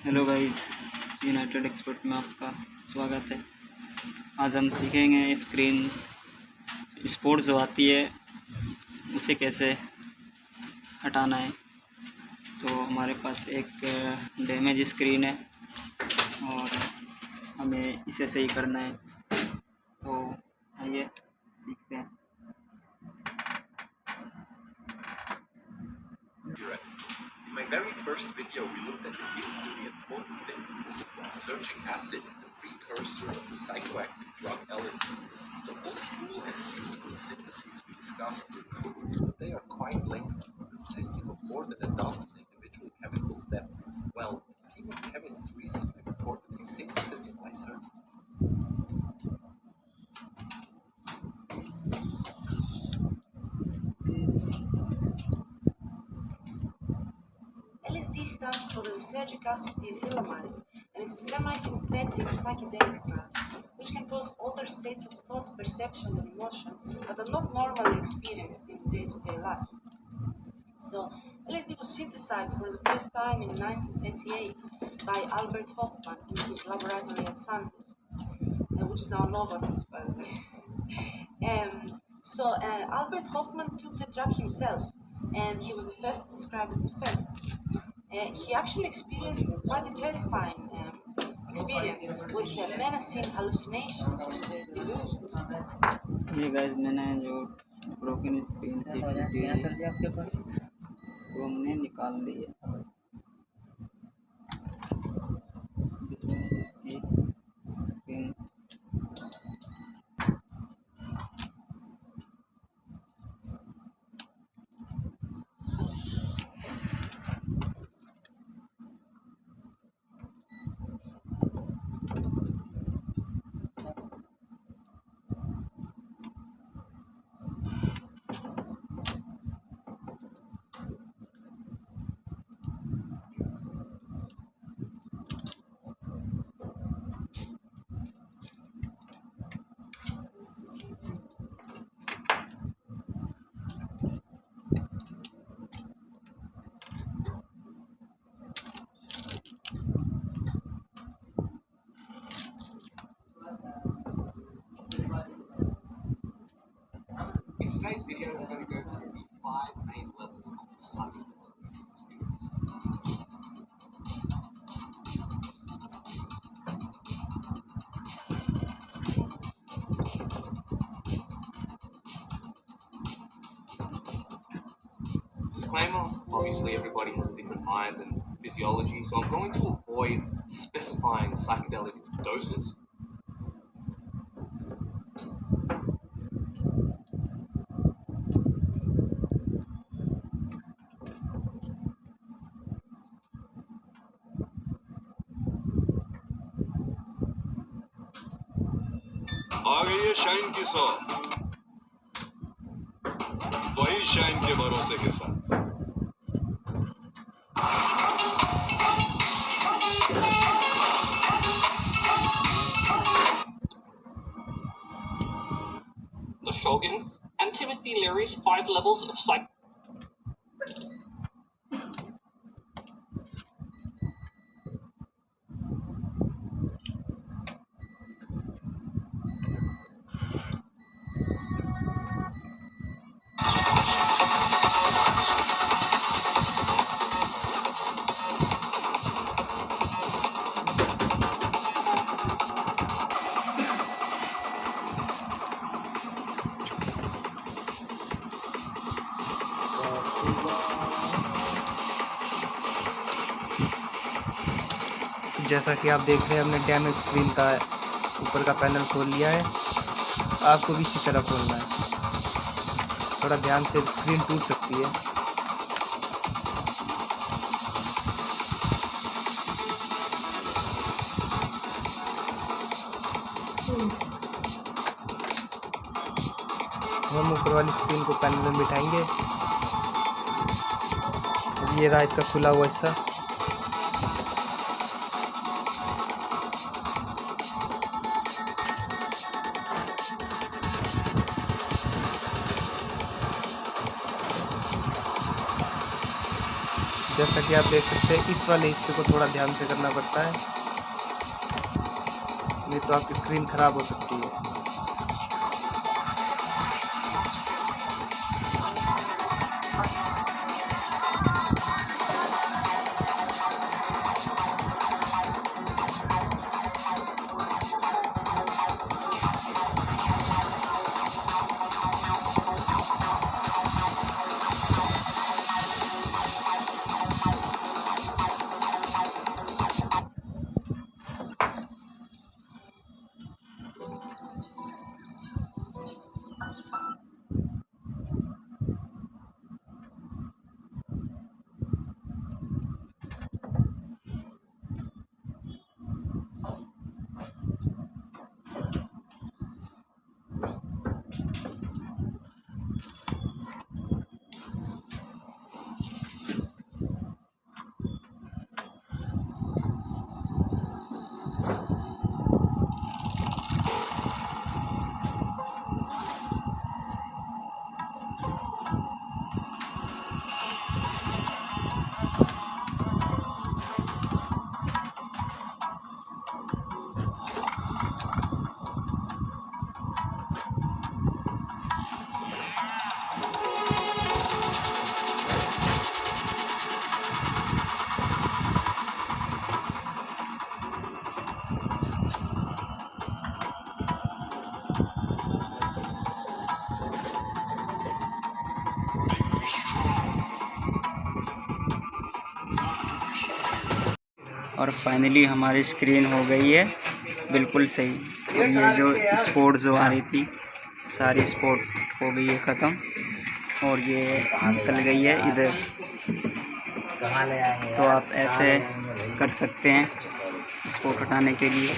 Hello guys, United expert में आपका स्वागत है। आज हम सीखेंगे स्क्रीन स्पोर्ट जो आती है उसे कैसे हटाना है। तो हमारे पास एक डैमेज स्क्रीन है और हमें इसे सही करना है। तो आइए सीखते हैं। In my very first video, we looked at the history and photosynthesis of searching acid, the precursor of the psychoactive drug LSD. The old school and new school syntheses we discussed were crude, but they are quite lengthy, consisting of more than a dozen individual chemical steps. Well, a team of chemists recently reported a synthesis of lysergic. LSD stands for lysergic acid diethylamide, and it's a semi-synthetic psychedelic drug, which can cause altered states of thought, perception, and emotion that are not normally experienced in day-to-day life. So, LSD was synthesized for the first time in 1938 by Albert Hofmann in his laboratory at Santos, which is now Novartis, by the way. Albert Hofmann took the drug himself, and he was the first to describe its effects. He actually experienced quite a terrifying experience with menacing hallucinations and delusions. ये guys मैंने जो broken screen थी sir जी आपके पास इसको हमने निकाल दी है। इसमें इसकी screen In today's video, we're going to go through the 5 main levels of psychedelic experience. Disclaimer, obviously everybody has a different mind and physiology, so I'm going to avoid specifying psychedelic doses. आ गई है shine की सौ, वही shine के भरोसे के साथ। The Shogun and Timothy Leary's 5 levels of psych. जैसा कि आप देख रहे हैं, हमने डैमेज स्क्रीन का ऊपर का पैनल खोल लिया है। आपको भी इसी तरह खोलना है। थोड़ा ध्यान से, स्क्रीन टूट सकती है। हम ऊपर वाली स्क्रीन को पैनल में बिठाएंगे। ये रहा इसका खुला हुआ हिस्सा। जैसा कि आप देख सकते हैं इस वाले हिस्से को थोड़ा ध्यान से करना पड़ता है, नहीं तो आपकी स्क्रीन खराब हो सकती है। और फाइनली हमारी स्क्रीन हो गई है बिल्कुल सही। और ये जो स्पोर्ट जो आ रही थी सारी स्पोर्ट हो गई है ख़त्म और ये निकल गई है इधर। तो आप ऐसे कर सकते हैं स्पोर्ट हटाने के लिए।